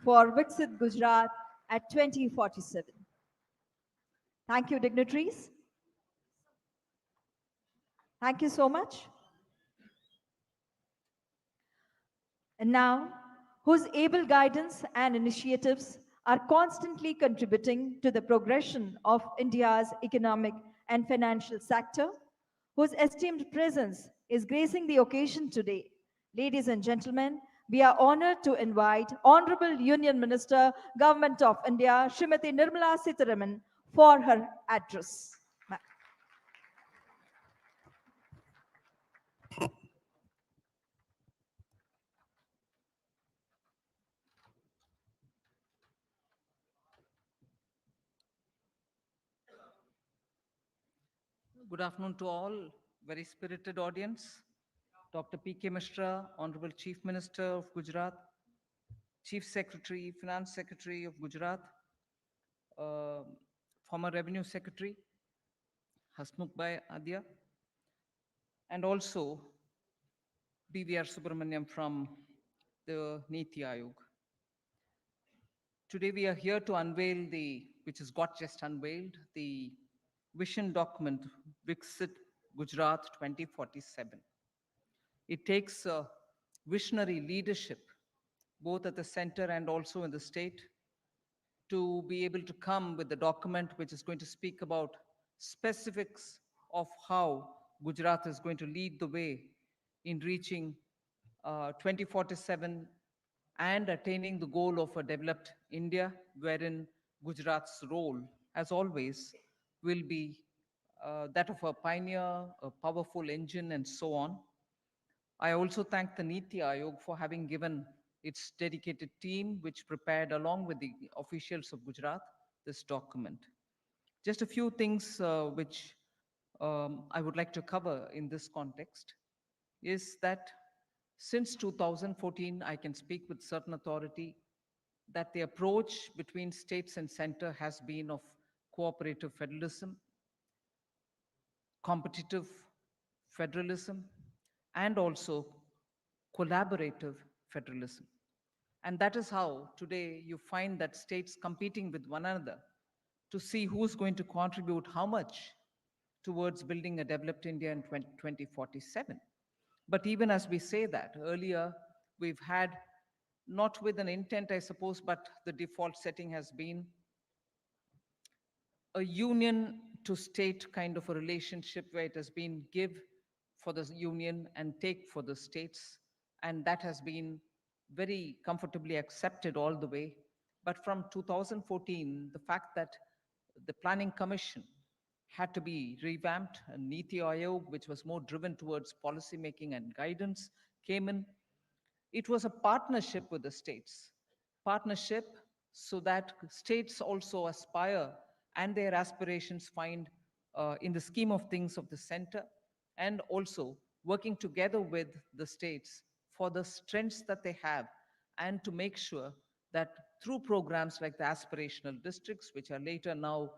for Viksit Gujarat at 2047. Thank you, dignitaries. Thank you so much. And now, whose able guidance and initiatives are constantly contributing to the progression of India's economic and financial sector, whose esteemed presence is gracing the occasion today. Ladies and gentlemen, we are honored to invite Honorable Union Minister, Government of India, Srimati Nirmala Sitharaman, for her address. Good afternoon to all, very spirited audience. Dr. P.K. Mishra, Honorable Chief Minister of Gujarat, Chief Secretary, Finance Secretary of Gujarat, uh, former Revenue Secretary, Hasmukh Adya, and also B.V.R. Subramaniam from the Niti Aayog. Today we are here to unveil which has got just unveiled, the vision document, Viksit Gujarat 2047. It takes visionary leadership, both at the center and also in the state, to be able to come with a document which is going to speak about specifics of how Gujarat is going to lead the way in reaching 2047 and attaining the goal of a developed India, wherein Gujarat's role, as always, will be that of a pioneer, a powerful engine, and so on. I also thank the Niti Aayog for having given its dedicated team, which prepared along with the officials of Gujarat this document. Just a few things which I would like to cover in this context is that since 2014, I can speak with certain authority that the approach between states and center has been of cooperative federalism, competitive federalism, and also collaborative federalism. And that is how today you find that states competing with one another to see who's going to contribute how much towards building a developed India in 2047. But even as we say that, earlier we've had, not with an intent, I suppose, but the default setting has been a union to state kind of a relationship where it has been give for the union and take for the states. And that has been very comfortably accepted all the way. But from 2014, the fact that the Planning Commission had to be revamped, and Niti Aayog, which was more driven towards policy making and guidance, came in. It was a partnership with the states, partnership so that states also aspire and their aspirations find in the scheme of things of the center, and also working together with the states for the strengths that they have, and to make sure that through programs like the aspirational districts, which are later now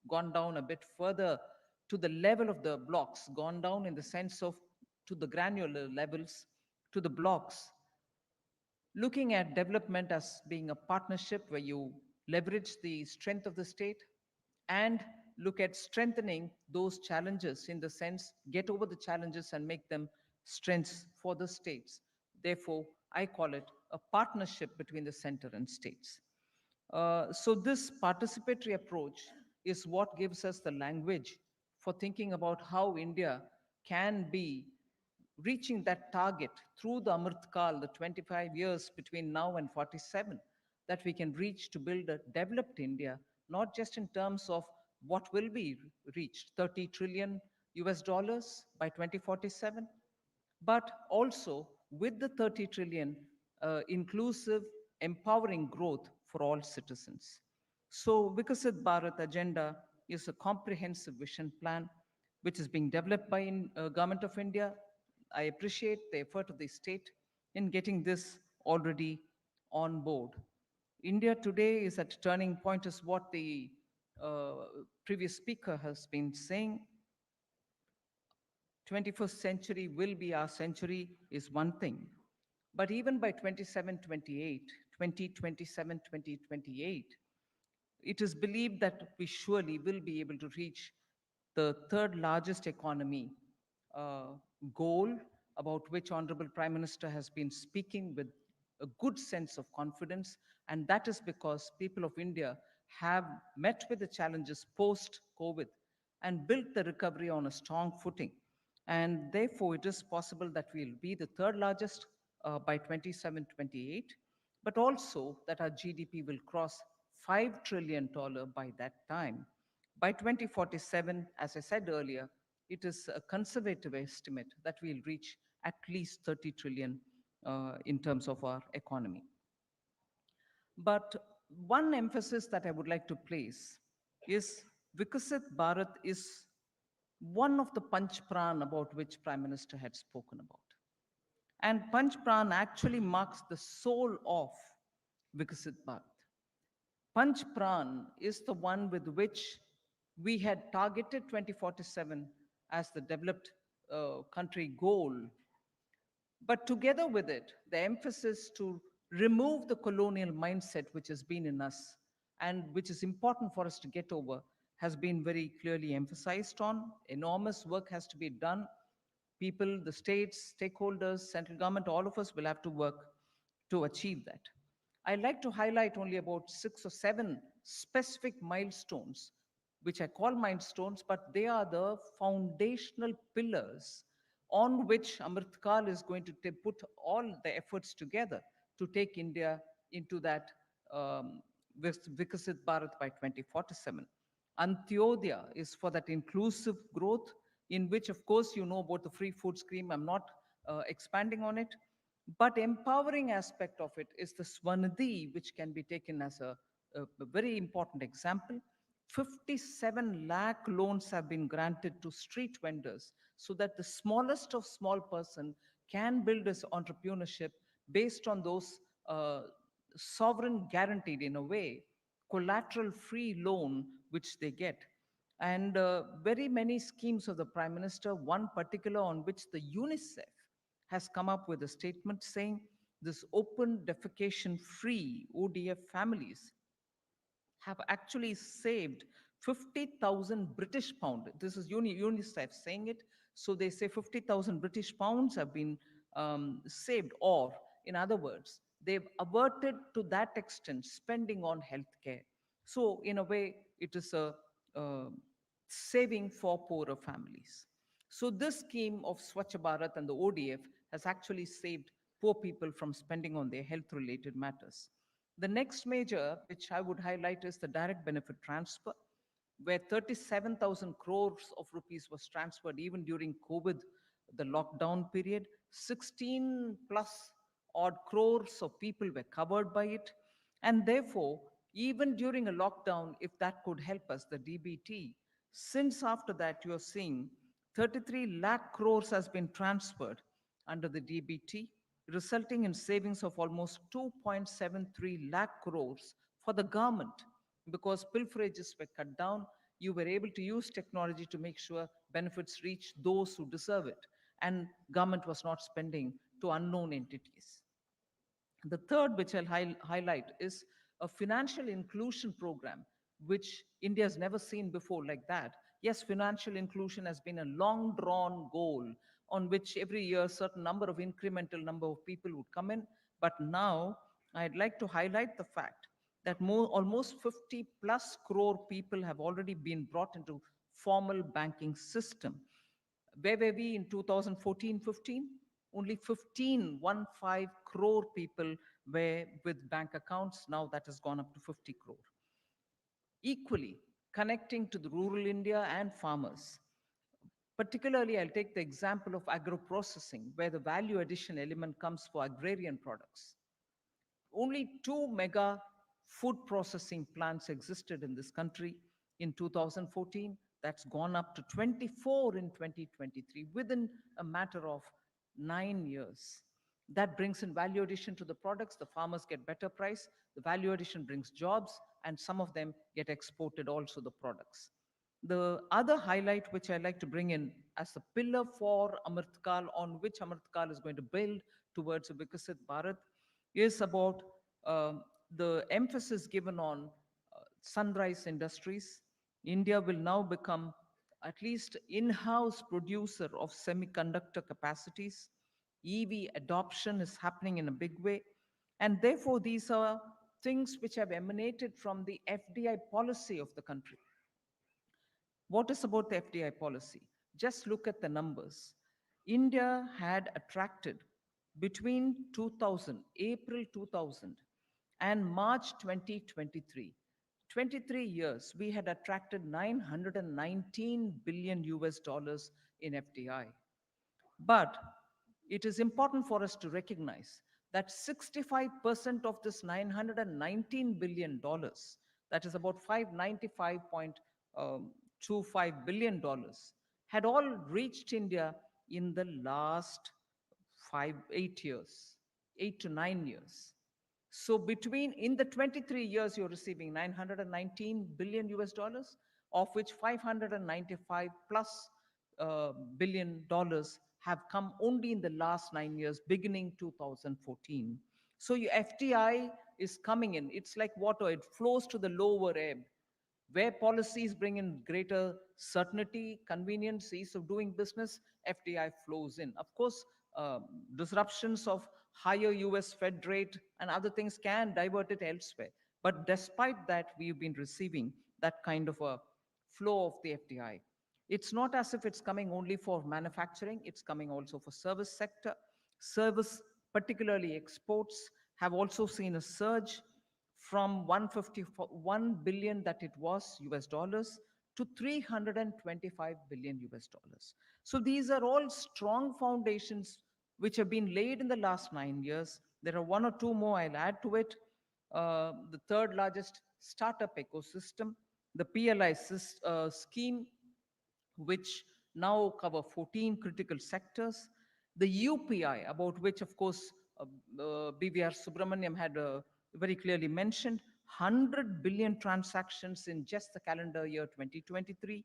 gone down a bit further to the level of the blocks, gone down in the sense of to the granular levels, to the blocks, looking at development as being a partnership where you leverage the strength of the state and look at strengthening those challenges, in the sense get over the challenges and make them strengths for the states. Therefore, I call it a partnership between the center and states. So this participatory approach is what gives us the language for thinking about how India can be reaching that target through the Amrit Kal, the 25 years between now and 47, that we can reach to build a developed India, not just in terms of what will be reached, 30 trillion US dollars by 2047, but also with the 30 trillion inclusive, empowering growth for all citizens. So Vikasit Bharat Agenda is a comprehensive vision plan which is being developed by Government of India. I appreciate the effort of the state in getting this already on board. India today is at a turning point, is what the uh, previous speaker has been saying. 21st century will be our century is one thing. But even by 27, 28, 2027, 2028, it is believed that we surely will be able to reach the third largest economy uh, goal, about which Honorable Prime Minister has been speaking with a good sense of confidence. And that is because people of India have met with the challenges post COVID and built the recovery on a strong footing. And therefore, it is possible that we'll be the third largest by 27, 28, but also that our GDP will cross $5 trillion by that time. By 2047, as I said earlier, it is a conservative estimate that we'll reach at least 30 trillion in terms of our economy. But one emphasis that I would like to place is Vikasit Bharat is one of the Panch Pran about which Prime Minister had spoken about. And Panch Pran actually marks the soul of Vikasit Bharat. Panch Pran is the one with which we had targeted 2047 as the developed country goal. But together with it, the emphasis to remove the colonial mindset which has been in us and which is important for us to get over has been very clearly emphasized on. Enormous work has to be done. People, the states, stakeholders, central government, all of us will have to work to achieve that. I'd like to highlight only about 6 or 7 specific milestones, which I call milestones, but they are the foundational pillars on which Amritkal is going to put all the efforts together to take India into that Vikasit Bharat by 2047. Antyodaya is for that inclusive growth, in which, of course, you know about the free food scheme. I'm not expanding on it. But empowering aspect of it is the Swanidhi, which can be taken as a very important example. 57 lakh loans have been granted to street vendors so that the smallest of small person can build his entrepreneurship based on those sovereign guaranteed, in a way, collateral free loan which they get. And very many schemes of the Prime Minister, one particular on which the UNICEF has come up with a statement saying this open defecation free ODF families have actually saved 50,000 British pound. This is UNICEF saying it. So they say 50,000 British pounds have been saved, or in other words, they've averted to that extent spending on healthcare. So in a way, it is a uh, saving for poorer families. So this scheme of Swachh Bharat and the ODF has actually saved poor people from spending on their health-related matters. The next major, which I would highlight, is the direct benefit transfer, where 37,000 crores of rupees was transferred even during COVID, the lockdown period. 16 plus odd crores of people were covered by it. And therefore, even during a lockdown, if that could help us, the DBT, since after that you are seeing 33 lakh crores has been transferred under the DBT, resulting in savings of almost 2.73 lakh crores for the government, because pilferages were cut down. You were able to use technology to make sure benefits reach those who deserve it, and government was not spending to unknown entities. The third, which I'll highlight, is a financial inclusion program, which India has never seen before like that. Yes, financial inclusion has been a long drawn goal on which every year a certain number of incremental number of people would come in. But now I'd like to highlight the fact that almost 50 plus crore people have already been brought into formal banking system. Where were we in 2014-15? Only 15 crore people were with bank accounts. Now that has gone up to 50 crore. Equally, connecting to the rural India and farmers. Particularly, I'll take the example of agro-processing, where the value addition element comes for agrarian products. Only 2 mega food processing plants existed in this country in 2014. That's gone up to 24 in 2023 within a matter of 9 years. That brings in value addition to the products. The farmers get better price. The value addition brings jobs, and some of them get exported also, the products. The other highlight which I like to bring in as a pillar for Amritkal, on which Amritkal is going to build towards a Vikasit Bharat, is about the emphasis given on sunrise industries. India will now become at least in-house producer of semiconductor capacities. EV adoption is happening in a big way. And therefore, these are things which have emanated from the FDI policy of the country. What is about the FDI policy? Just look at the numbers. India had attracted between 2000, April 2000, and March 2023, 23 years, we had attracted 919 billion US dollars in FDI. But it is important for us to recognize that 65% of this $919 billion, that is about $595.25 billion, had all reached India in the last 8 years, 8 to 9 years. So between in the 23 years, you're receiving 919 billion US dollars, of which 595 plus billion dollars have come only in the last 9 years, beginning 2014. So your FDI is coming in. It's like water; it flows to the lower ebb. Where policies bring in greater certainty, convenience, ease of doing business, FDI flows in. Of course, disruptions of higher US Fed rate and other things can divert it elsewhere. But despite that, we've been receiving that kind of a flow of the FDI. It's not as if it's coming only for manufacturing, it's coming also for service sector. Service, particularly exports, have also seen a surge from 151 billion that it was US dollars to 325 billion US dollars. So these are all strong foundations which have been laid in the last 9 years. There are one or two more I'll add to it. The third largest startup ecosystem, the PLI scheme, which now cover 14 critical sectors. The UPI, about which, of course, BVR Subramaniam had very clearly mentioned, 100 billion transactions in just the calendar year 2023,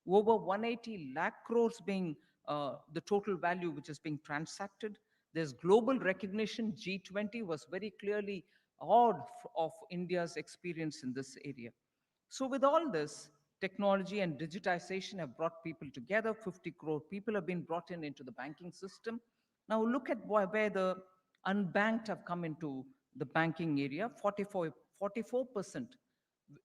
over 180 lakh crores being the total value which is being transacted. There's global recognition. G20 was very clearly awed of India's experience in this area. So with all this, technology and digitization have brought people together. 50 crore people have been brought in into the banking system. Now look at where the unbanked have come into the banking area. 44%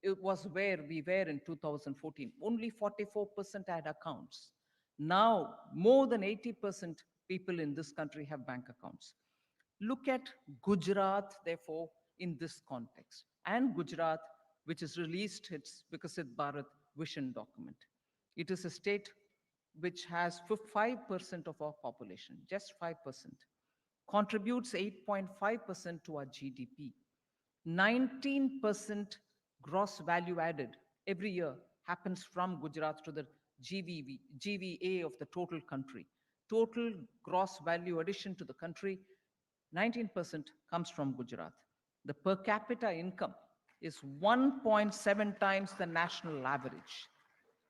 it was where we were in 2014. Only 44% had accounts. Now more than 80% people in this country have bank accounts. Look at Gujarat, therefore, in this context. And Gujarat, which has released its Vikasit Bharat vision document. It is a state which has 5% of our population, just 5%, contributes 8.5% to our GDP. 19% gross value added every year happens from Gujarat to the GVA of the total country. Total gross value addition to the country, 19% comes from Gujarat. The per capita income is 1.7 times the national average.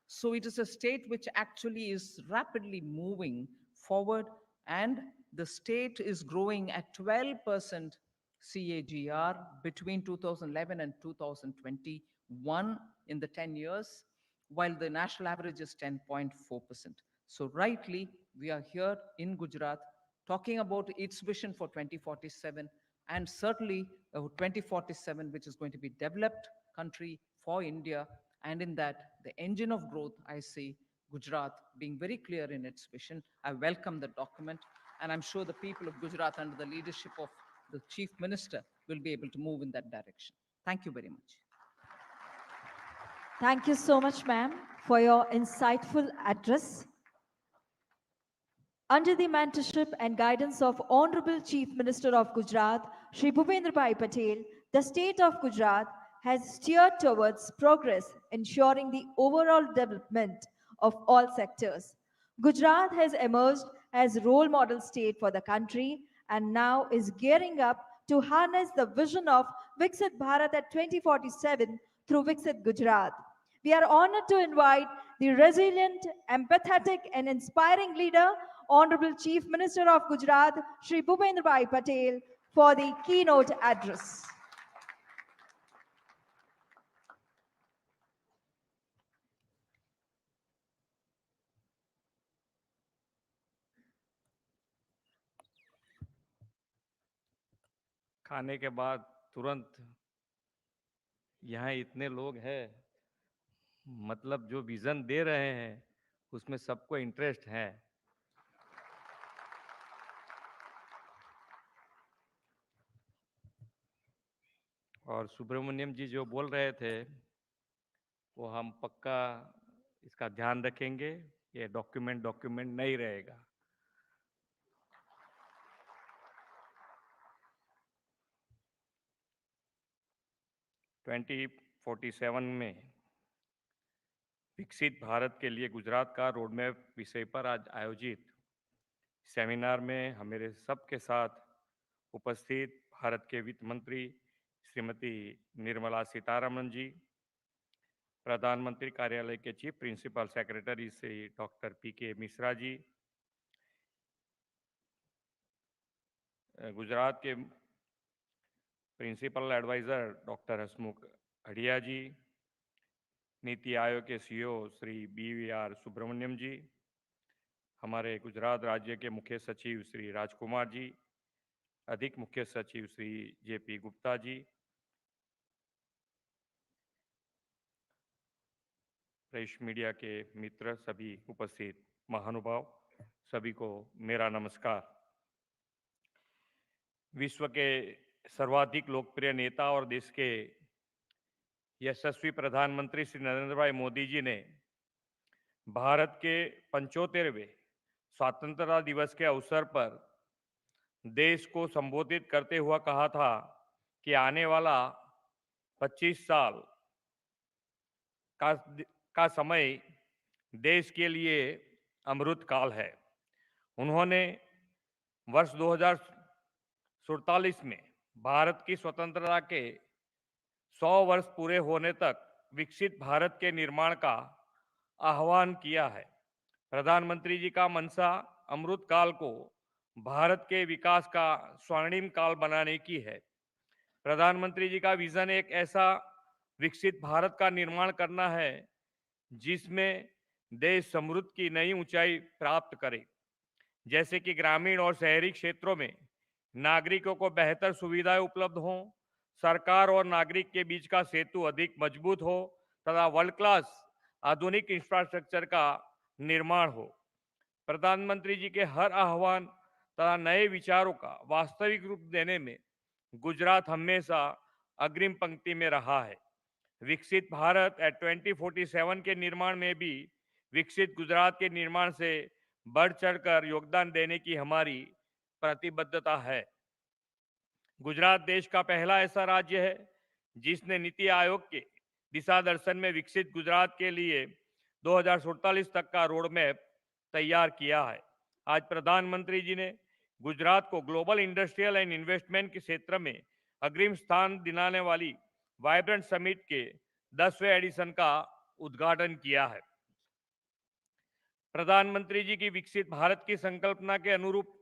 So it is a state which actually is rapidly moving forward, and the state is growing at 12% CAGR between 2011 and 2021 in the 10 years, while the national average is 10.4%. So rightly, we are here in Gujarat talking about its vision for 2047, and certainly 2047, which is going to be developed country for India. And in that, the engine of growth, I see Gujarat being very clear in its vision. I welcome the document, and I'm sure the people of Gujarat, under the leadership of the Chief Minister, will be able to move in that direction. Thank you very much. Thank you so much, ma'am, for your insightful address. Under the mentorship and guidance of Honorable Chief Minister of Gujarat, Shri Bhupendrabhai Patel, the state of Gujarat has steered towards progress, ensuring the overall development of all sectors. Gujarat has emerged as role model state for the country and now is gearing up to harness the vision of Viksit Bharat at 2047 through Viksit Gujarat. We are honored to invite the resilient, empathetic, and inspiring leader, Honorable Chief Minister of Gujarat, Shri Bhupendrabhai Patel, for the keynote address. खाने के बाद तुरंत यहाँ इतने लोग हैं, मतलब जो विजन दे रहे हैं उसमें सबको इंटरेस्ट है। और सुब्रमण्यम जी जो बोल रहे थे वो हम पक्का इसका ध्यान रखेंगे, ये डॉक्यूमेंट नहीं रहेगा। ट्वेंटी 47 में विकसित भारत के लिए गुजरात का रोडमैप विषय पर आज आयोजित सेमिनार में हमारे सबके साथ उपस्थित भारत के वित्त मंत्री श्रीमती निर्मला सीतारमण जी, प्रधानमंत्री कार्यालय के chief principal secretary Shri doctor P K. Mishra ji, Gujarat के principal adviser doctor Hasmukh Adhia ji, NITI Aayog के सीईओ श्री बी.वी.आर. सुब्रमण्यम जी, हमारे गुजरात राज्य के मुख्य सचिव श्री राजकुमार जी, अधिक मुख्य सचिव Shri J P. Gupta ji, press media के मित्र, सभी उपस्थित महानुभाव, सभी को मेरा नमस्कार। विश्व के सर्वाधिक लोकप्रिय नेता और देश के यशस्वी प्रधानमंत्री श्री नरेंद्र भाई मोदी जी ने भारत के 75वें स्वतंत्रता दिवस के अवसर पर देश को संबोधित करते हुआ कहा था कि आने वाला 25 साल का का समय देश के लिए अमृत काल है। उन्होंने वर्ष 2047 में भारत की स्वतंत्रता के 100 वर्ष पूरे होने तक विकसित भारत के निर्माण का आह्वान किया है। प्रधानमंत्री जी का मंशा अमृत काल को भारत के विकास का स्वर्णिम काल बनाने की है। प्रधानमंत्री जी का विजन एक ऐसा विकसित भारत का निर्माण करना है जिसमें देश समृद्धि की नई ऊंचाई प्राप्त करे, जैसे कि ग्रामीण और शहरी क्षेत्रों में नागरिकों को बेहतर सुविधाएं उपलब्ध हों, सरकार और नागरिक के बीच का सेतु अधिक मजबूत हो तथा वर्ल्ड क्लास आधुनिक इंफ्रास्ट्रक्चर का निर्माण हो। प्रधानमंत्री जी के हर आह्वान तथा नए विचारों का वास्तविक रूप देने में गुजरात हमेशा अग्रिम पंक्ति में रहा है। विकसित भारत एट 2047 के निर्माण में भी विकसित गुजरात के निर्माण से बढ़ चढ़कर योगदान देने की हमारी प्रतिबद्धता है। गुजरात देश का पहला ऐसा राज्य है जिसने नीति आयोग के दिशा दर्शन में विकसित गुजरात के लिए 2047 तक का रोड मैप तैयार किया है। आज प्रधानमंत्री जी ने गुजरात को ग्लोबल इंडस्ट्रियल एंड इन्वेस्टमेंट के क्षेत्र में अग्रिम स्थान दिलाने वाली वाइब्रेंट समिट के 10वें एडिशन का उद्घाटन किया है। प्रधानमंत्री जी की विकसित भारत की संकल्पना के अनुरूप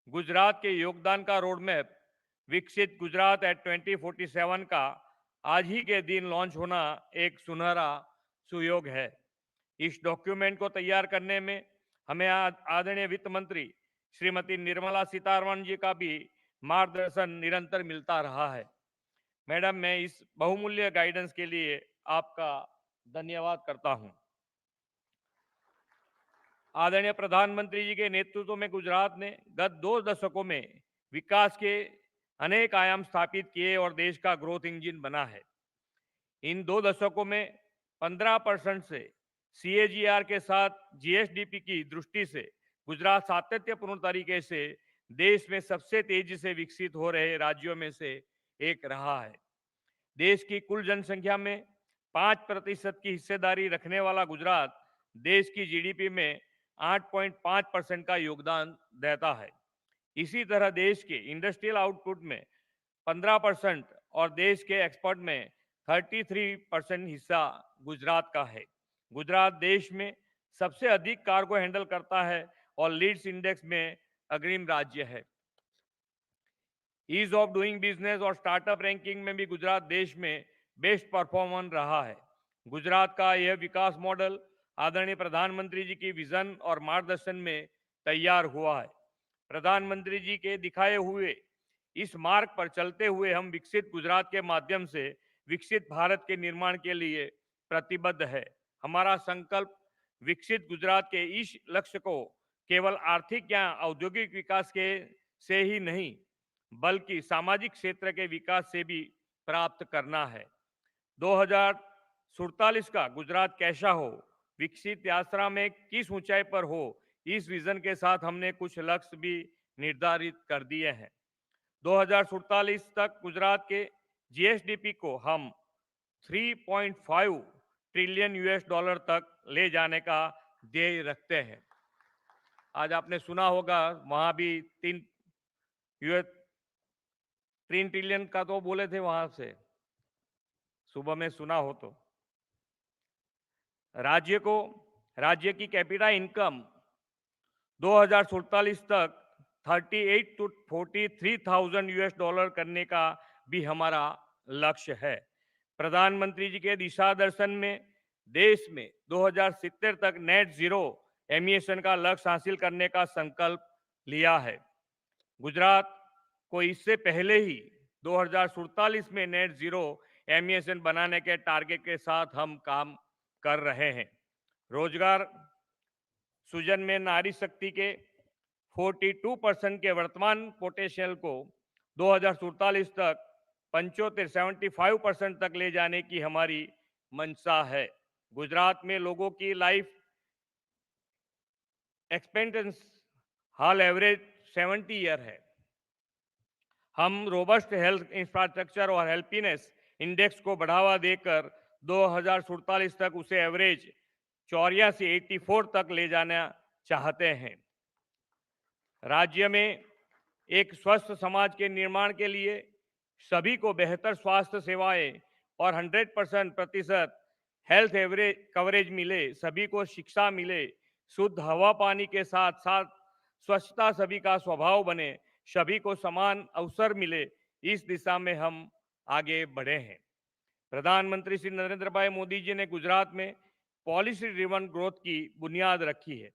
गुजरात के योगदान का रोडमैप विकसित गुजरात एट 2047 का आज ही के दिन लॉन्च होना एक सुनहरा सुयोग है। इस डॉक्यूमेंट को तैयार करने में हमें आदरणीय वित्त मंत्री श्रीमती निर्मला सीतारमण जी का भी मार्गदर्शन निरंतर मिलता रहा है। मैडम, मैं इस बहुमूल्य गाइडेंस के लिए आपका धन्यवाद करता हूं। आदरणीय प्रधानमंत्री जी के नेतृत्व में गुजरात ने गत 2 दशकों में विकास के अनेक आयाम स्थापित किए और देश का ग्रोथ इंजन बना है। इन 2 दशकों में 15% से CAGR के साथ GSDP की दृष्टि से गुजरात सातत्यपूर्ण तरीके से देश में सबसे तेजी से विकसित हो रहे राज्यों में से एक रहा है। देश की कुल जनसंख्या में 5% की हिस्सेदारी रखने वाला गुजरात देश की GDP में 8.5% का योगदान देता है। इसी तरह देश के इंडस्ट्रियल आउटपुट में 15% और देश के एक्सपोर्ट में 33% हिस्सा गुजरात का है। गुजरात देश में सबसे अधिक कार्गो हैंडल करता है और लीड्स इंडेक्स में अग्रिम राज्य है। ईज ऑफ डूइंग बिजनेस और स्टार्टअप रैंकिंग में भी गुजरात देश में बेस्ट परफॉर्मर रहा है। गुजरात का यह विकास मॉडल आदरणीय प्रधानमंत्री जी की विजन और मार्गदर्शन में तैयार हुआ है। प्रधानमंत्री जी के दिखाए हुए इस मार्ग पर चलते हुए हम विकसित गुजरात के माध्यम से विकसित भारत के निर्माण के लिए प्रतिबद्ध है। हमारा संकल्प विकसित गुजरात के इस लक्ष्य को केवल आर्थिक या औद्योगिक विकास के से ही नहीं बल्कि सामाजिक क्षेत्र के विकास से भी प्राप्त करना है। 2047 का गुजरात कैसा हो, विकसित यात्रा में किस ऊंचाई पर हो, इस विजन के साथ हमने कुछ लक्ष्य भी निर्धारित कर दिए हैं। 2047 तक गुजरात के जीएसडीपी को हम 3.5 ट्रिलियन यूएस डॉलर तक ले जाने का ध्येय रखते हैं। आज आपने सुना होगा वहां भी 3 ट्रिलियन का तो बोले थे वहां से, सुबह में सुना हो तो। राज्य की कैपिटा इनकम 2047 तक 38 to 43,000 यूएस डॉलर करने का भी हमारा लक्ष्य है। प्रधानमंत्री जी के दिशा दर्शन में देश में 2070 तक नेट जीरो एमिशन का लक्ष्य हासिल करने का संकल्प लिया है। गुजरात को इससे पहले ही 2047 में नेट जीरो एमिशन बनाने के टारगेट के साथ हम काम कर रहे हैं। रोजगार सृजन में नारी शक्ति के 42% के वर्तमान पोटेंशियल को 2047 तक 75% तक ले जाने की हमारी मंशा है। गुजरात में लोगों की लाइफ एक्सपेक्टेंसी हाल एवरेज 70 ईयर है। हम रोबस्ट हेल्थ इंफ्रास्ट्रक्चर और हेल्पीनेस इंडेक्स को बढ़ावा देकर 2047 तक उसे एवरेज 84 तक ले जाना चाहते हैं। राज्य में एक स्वस्थ समाज के निर्माण के लिए सभी को बेहतर स्वास्थ्य सेवाएं और 100% हेल्थ कवरेज मिले, सभी को शिक्षा मिले, शुद्ध हवा पानी के साथ साथ स्वच्छता सभी का स्वभाव बने, सभी को समान अवसर मिले, इस दिशा में हम आगे बढ़े हैं। प्रधानमंत्री श्री नरेंद्र भाई मोदी जी ने गुजरात में पॉलिसी ड्रिवन ग्रोथ की बुनियाद रखी है।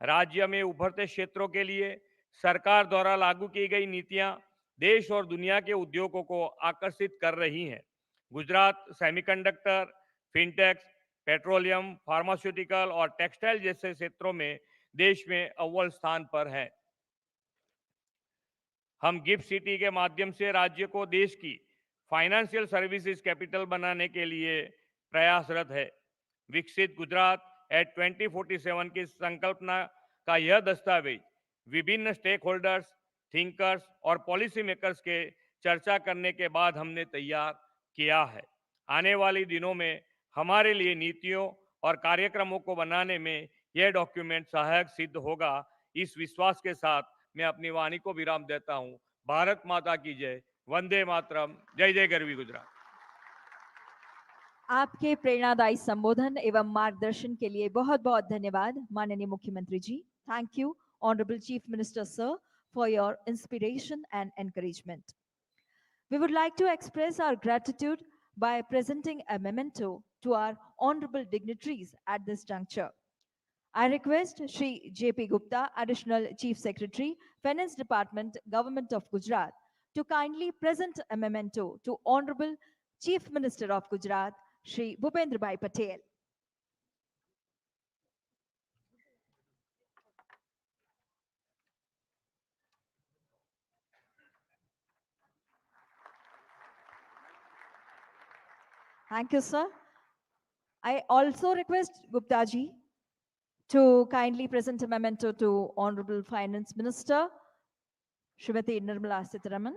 राज्य में उभरते क्षेत्रों के लिए सरकार द्वारा लागू की गई नीतियां देश और दुनिया के उद्योगों को आकर्षित कर रही हैं। Gujarat semiconductor, fintech, petroleum, pharmaceutical और टेक्सटाइल जैसे क्षेत्रों में देश में अव्वल स्थान पर है। हम गिफ्ट सिटी के माध्यम से राज्य को देश की फाइनेंशियल सर्विसेज कैपिटल बनाने के लिए प्रयासरत है। विकसित गुजरात एट 2047 की संकल्पना का यह दस्तावेज विभिन्न स्टेक होल्डर्स, थिंकर्स और पॉलिसी मेकर्स के चर्चा करने के बाद हमने तैयार किया है। आने वाले दिनों में हमारे लिए नीतियों और कार्यक्रमों को बनाने में यह डॉक्यूमेंट सहायक सिद्ध होगा। इस विश्वास के साथ मैं अपनी वाणी को विराम देता हूं। भारत माता की जय, वंदे मातरम, जय जय गरवी गुजरात। आपके प्रेरणादायी संबोधन एवं मार्गदर्शन के लिए बहुत बहुत धन्यवाद माननीय मुख्यमंत्री ji. Thank you honourable chief minister sir for your inspiration and encouragement. We would like to express our gratitude by presenting a memento to our honorable dignitaries at this juncture. I request Shri J.P. Gupta, Additional Chief Secretary, Finance Department, Government of Gujarat, to kindly present a memento to Honorable Chief Minister of Gujarat, Shri Bhupendra Bhai Patel. Thank you, sir. I also request Gupta ji to kindly present a memento to Honorable Finance Minister, Srimati Nirmala Sitharaman.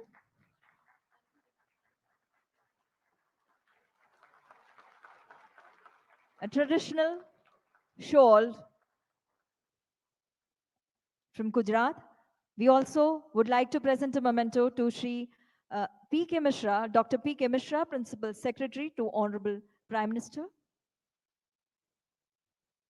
A traditional shawl from Gujarat. We also would like to present a memento to Shri P.K. Mishra, Dr. P.K. Mishra, Principal Secretary to Honorable Prime Minister.